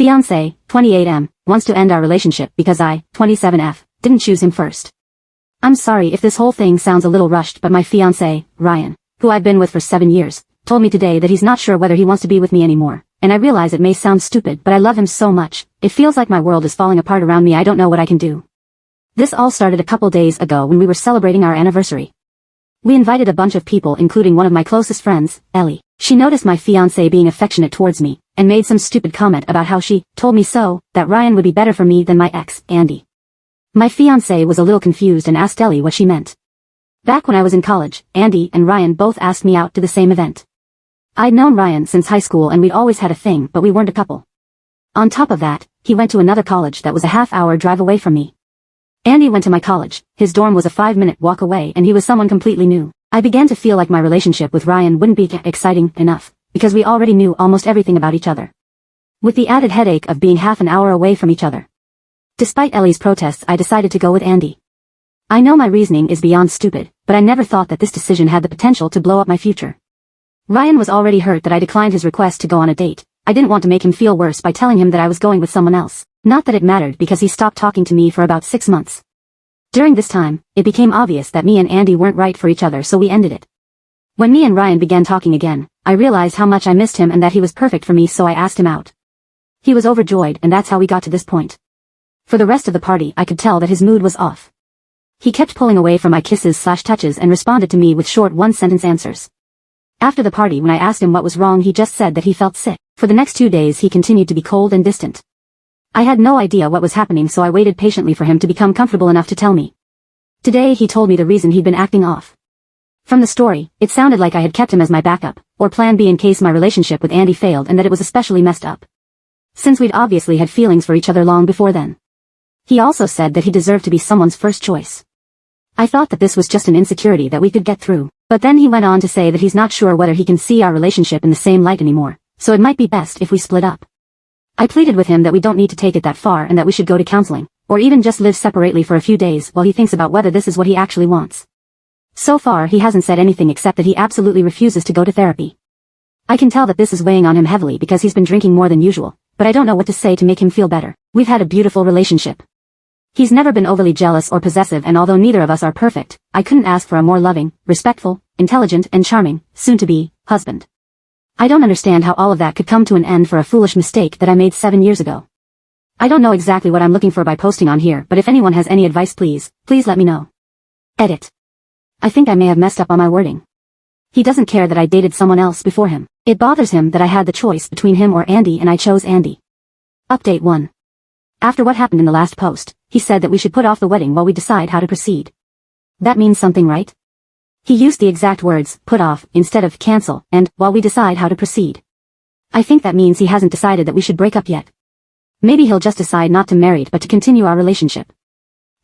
Fiance, 28M, wants to end our relationship because I, 27F, didn't choose him first. I'm sorry if this whole thing sounds a little rushed, but my fiance, Ryan, who I've been with for 7 years, told me today that he's not sure whether he wants to be with me anymore, and I realize it may sound stupid, but I love him so much. It feels like my world is falling apart around me. I don't know what I can do. This all started a couple days ago when we were celebrating our anniversary. We invited a bunch of people, including one of my closest friends, Ellie. She noticed my fiancé being affectionate towards me, and made some stupid comment about how she told me so, that Ryan would be better for me than my ex, Andy. My fiancé was a little confused and asked Ellie what she meant. Back when I was in college, Andy and Ryan both asked me out to the same event. I'd known Ryan since high school and we'd always had a thing, but we weren't a couple. On top of that, he went to another college that was a half-hour drive away from me. Andy went to my college, his dorm was a 5-minute walk away, and he was someone completely new. I began to feel like my relationship with Ryan wouldn't be exciting enough, because we already knew almost everything about each other, with the added headache of being half an hour away from each other. Despite Ellie's protests, I decided to go with Andy. I know my reasoning is beyond stupid, but I never thought that this decision had the potential to blow up my future. Ryan was already hurt that I declined his request to go on a date. I didn't want to make him feel worse by telling him that I was going with someone else. Not that it mattered, because he stopped talking to me for about 6 months. During this time, it became obvious that me and Andy weren't right for each other, so we ended it. When me and Ryan began talking again, I realized how much I missed him and that he was perfect for me, so I asked him out. He was overjoyed, and that's how we got to this point. For the rest of the party, I could tell that his mood was off. He kept pulling away from my kisses/touches and responded to me with short one-sentence answers. After the party, when I asked him what was wrong, he just said that he felt sick. For the next 2 days he continued to be cold and distant. I had no idea what was happening, so I waited patiently for him to become comfortable enough to tell me. Today he told me the reason he'd been acting off. From the story, it sounded like I had kept him as my backup, or plan B in case my relationship with Andy failed, and that it was especially messed up, since we'd obviously had feelings for each other long before then. He also said that he deserved to be someone's first choice. I thought that this was just an insecurity that we could get through, but then he went on to say that he's not sure whether he can see our relationship in the same light anymore, so it might be best if we split up. I pleaded with him that we don't need to take it that far and that we should go to counseling, or even just live separately for a few days while he thinks about whether this is what he actually wants. So far he hasn't said anything except that he absolutely refuses to go to therapy. I can tell that this is weighing on him heavily because he's been drinking more than usual, but I don't know what to say to make him feel better. We've had a beautiful relationship. He's never been overly jealous or possessive, and although neither of us are perfect, I couldn't ask for a more loving, respectful, intelligent, and charming, soon-to-be, husband. I don't understand how all of that could come to an end for a foolish mistake that I made 7 years ago. I don't know exactly what I'm looking for by posting on here, but if anyone has any advice, please let me know. Edit. I think I may have messed up on my wording. He doesn't care that I dated someone else before him. It bothers him that I had the choice between him or Andy, and I chose Andy. Update 1. After what happened in the last post, he said that we should put off the wedding while we decide how to proceed. That means something, right? He used the exact words, put off, instead of cancel, and, while we decide how to proceed. I think that means he hasn't decided that we should break up yet. Maybe he'll just decide not to marry but to continue our relationship.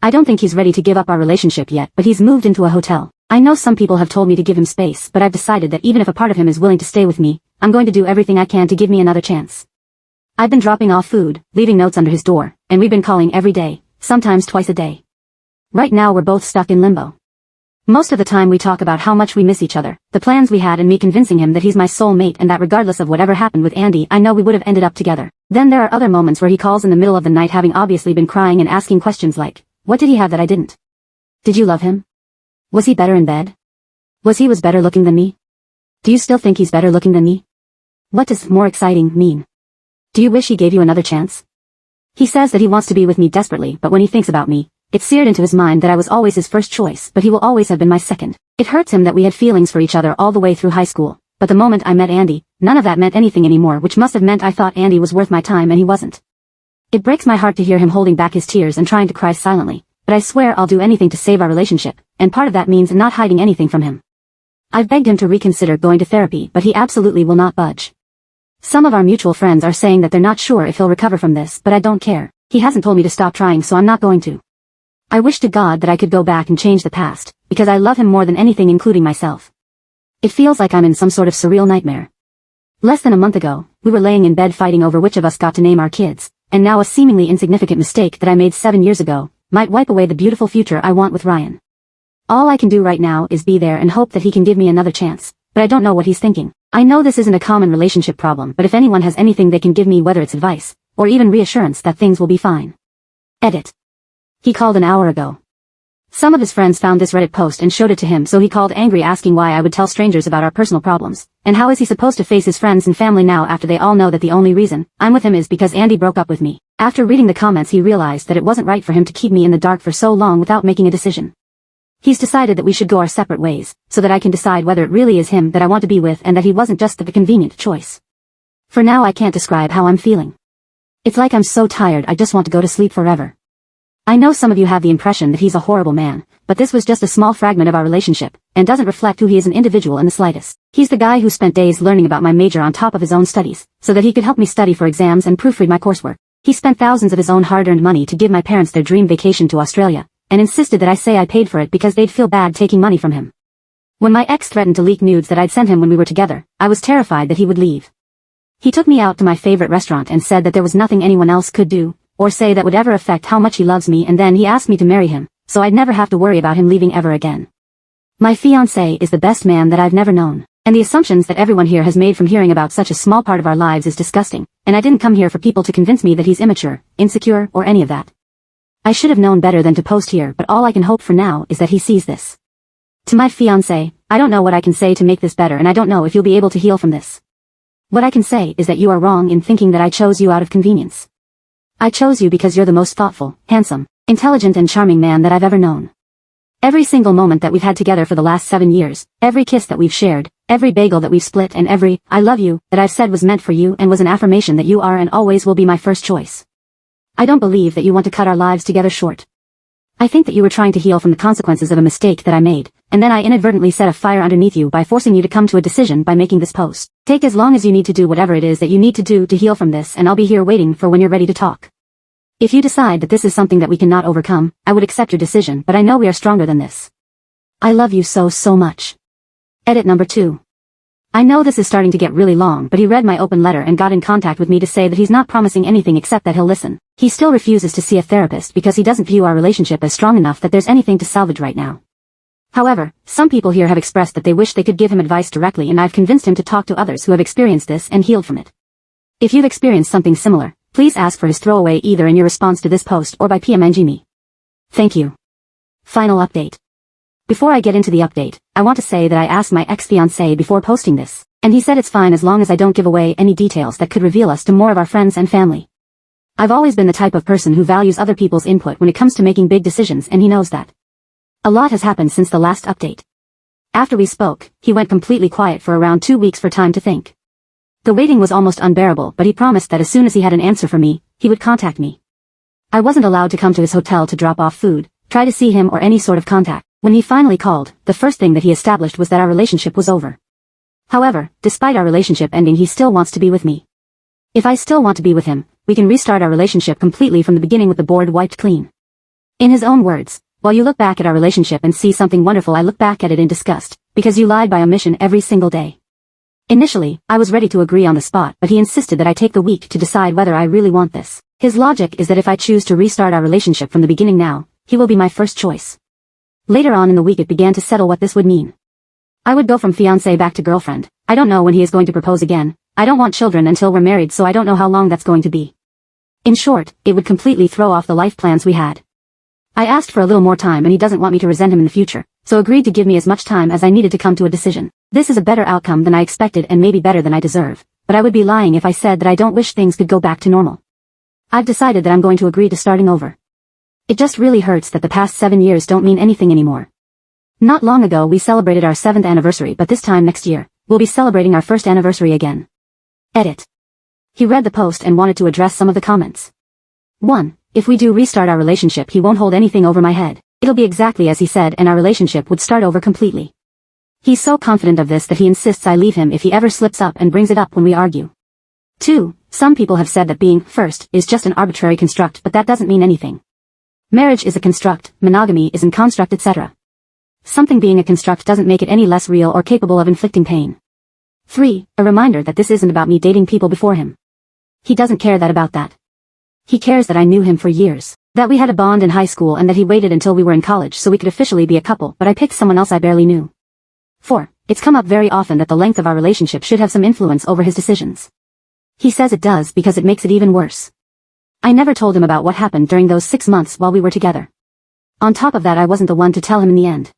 I don't think he's ready to give up our relationship yet, but he's moved into a hotel. I know some people have told me to give him space, but I've decided that even if a part of him is willing to stay with me, I'm going to do everything I can to give me another chance. I've been dropping off food, leaving notes under his door, and we've been calling every day, sometimes twice a day. Right now we're both stuck in limbo. Most of the time we talk about how much we miss each other, the plans we had, and me convincing him that he's my soul mate and that regardless of whatever happened with Andy, I know we would have ended up together. Then there are other moments where he calls in the middle of the night, having obviously been crying, and asking questions like, what did he have that I didn't? Did you love him? Was he better in bed? Was better looking than me? Do you still think he's better looking than me? What does more exciting mean? Do you wish he gave you another chance? He says that he wants to be with me desperately, but when he thinks about me, it's seared into his mind that I was always his first choice, but he will always have been my second. It hurts him that we had feelings for each other all the way through high school, but the moment I met Andy, none of that meant anything anymore, which must have meant I thought Andy was worth my time and he wasn't. It breaks my heart to hear him holding back his tears and trying to cry silently, but I swear I'll do anything to save our relationship, and part of that means not hiding anything from him. I've begged him to reconsider going to therapy, but he absolutely will not budge. Some of our mutual friends are saying that they're not sure if he'll recover from this, but I don't care. He hasn't told me to stop trying, so I'm not going to. I wish to God that I could go back and change the past, because I love him more than anything, including myself. It feels like I'm in some sort of surreal nightmare. Less than a month ago, we were laying in bed fighting over which of us got to name our kids, and now a seemingly insignificant mistake that I made 7 years ago might wipe away the beautiful future I want with Ryan. All I can do right now is be there and hope that he can give me another chance, but I don't know what he's thinking. I know this isn't a common relationship problem, but if anyone has anything they can give me, whether it's advice, or even reassurance that things will be fine. Edit. He called an hour ago. Some of his friends found this Reddit post and showed it to him, so he called angry, asking why I would tell strangers about our personal problems, and how is he supposed to face his friends and family now after they all know that the only reason I'm with him is because Andy broke up with me. After reading the comments, he realized that it wasn't right for him to keep me in the dark for so long without making a decision. He's decided that we should go our separate ways, so that I can decide whether it really is him that I want to be with and that he wasn't just the convenient choice. For now, I can't describe how I'm feeling. It's like I'm so tired I just want to go to sleep forever. I know some of you have the impression that he's a horrible man, but this was just a small fragment of our relationship, and doesn't reflect who he is an individual in the slightest. He's the guy who spent days learning about my major on top of his own studies, so that he could help me study for exams and proofread my coursework. He spent thousands of his own hard-earned money to give my parents their dream vacation to Australia, and insisted that I say I paid for it because they'd feel bad taking money from him. When my ex threatened to leak nudes that I'd sent him when we were together, I was terrified that he would leave. He took me out to my favorite restaurant and said that there was nothing anyone else could do, or say that would ever affect how much he loves me, and then he asked me to marry him, so I'd never have to worry about him leaving ever again. My fiancé is the best man that I've never known, and the assumptions that everyone here has made from hearing about such a small part of our lives is disgusting, and I didn't come here for people to convince me that he's immature, insecure, or any of that. I should have known better than to post here, but all I can hope for now is that he sees this. To my fiancé, I don't know what I can say to make this better, and I don't know if you'll be able to heal from this. What I can say is that you are wrong in thinking that I chose you out of convenience. I chose you because you're the most thoughtful, handsome, intelligent and charming man that I've ever known. Every single moment that we've had together for the last 7 years, every kiss that we've shared, every bagel that we've split, and every "I love you" that I've said was meant for you and was an affirmation that you are and always will be my first choice. I don't believe that you want to cut our lives together short. I think that you were trying to heal from the consequences of a mistake that I made, and then I inadvertently set a fire underneath you by forcing you to come to a decision by making this post. Take as long as you need to do whatever it is that you need to do to heal from this, and I'll be here waiting for when you're ready to talk. If you decide that this is something that we cannot overcome, I would accept your decision, but I know we are stronger than this. I love you so much. Edit number 2. I know this is starting to get really long, but he read my open letter and got in contact with me to say that he's not promising anything except that he'll listen. He still refuses to see a therapist because he doesn't view our relationship as strong enough that there's anything to salvage right now. However, some people here have expressed that they wish they could give him advice directly, and I've convinced him to talk to others who have experienced this and healed from it. If you've experienced something similar, please ask for his throwaway either in your response to this post or by PMNG me. Thank you. Final update. Before I get into the update, I want to say that I asked my ex-fiancé before posting this, and he said it's fine as long as I don't give away any details that could reveal us to more of our friends and family. I've always been the type of person who values other people's input when it comes to making big decisions, and he knows that. A lot has happened since the last update. After we spoke, he went completely quiet for around 2 weeks for time to think. The waiting was almost unbearable, but he promised that as soon as he had an answer for me, he would contact me. I wasn't allowed to come to his hotel to drop off food, try to see him, or any sort of contact. When he finally called, the first thing that he established was that our relationship was over. However, despite our relationship ending, he still wants to be with me. If I still want to be with him, we can restart our relationship completely from the beginning with the board wiped clean. In his own words, while you look back at our relationship and see something wonderful, I look back at it in disgust, because you lied by omission every single day. Initially, I was ready to agree on the spot, but he insisted that I take the week to decide whether I really want this. His logic is that if I choose to restart our relationship from the beginning now, he will be my first choice. Later on in the week it began to settle what this would mean. I would go from fiancé back to girlfriend. I don't know when he is going to propose again. I don't want children until we're married, so I don't know how long that's going to be. In short, it would completely throw off the life plans we had. I asked for a little more time, and he doesn't want me to resent him in the future, so agreed to give me as much time as I needed to come to a decision. This is a better outcome than I expected and maybe better than I deserve, but I would be lying if I said that I don't wish things could go back to normal. I've decided that I'm going to agree to starting over. It just really hurts that the past 7 years don't mean anything anymore. Not long ago we celebrated our 7th anniversary, but this time next year, we'll be celebrating our 1st anniversary again. Edit. He read the post and wanted to address some of the comments. 1. If we do restart our relationship, he won't hold anything over my head. It'll be exactly as he said, and our relationship would start over completely. He's so confident of this that he insists I leave him if he ever slips up and brings it up when we argue. 2. Some people have said that being first is just an arbitrary construct, but that doesn't mean anything. Marriage is a construct, monogamy is an construct, etc. Something being a construct doesn't make it any less real or capable of inflicting pain. 3. A reminder that this isn't about me dating people before him. He doesn't care about that. He cares that I knew him for years, that we had a bond in high school, and that he waited until we were in college so we could officially be a couple, but I picked someone else I barely knew. 4. It's come up very often that the length of our relationship should have some influence over his decisions. He says it does because it makes it even worse. I never told him about what happened during those 6 months while we were together. On top of that, I wasn't the one to tell him in the end.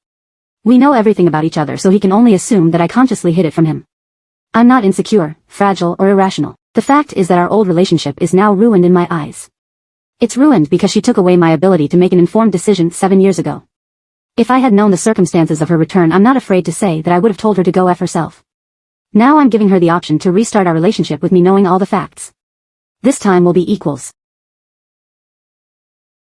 We know everything about each other, so he can only assume that I consciously hid it from him. I'm not insecure, fragile, or irrational. The fact is that our old relationship is now ruined in my eyes. It's ruined because she took away my ability to make an informed decision 7 years ago. If I had known the circumstances of her return, I'm not afraid to say that I would have told her to go F herself. Now I'm giving her the option to restart our relationship with me knowing all the facts. This time will be equals.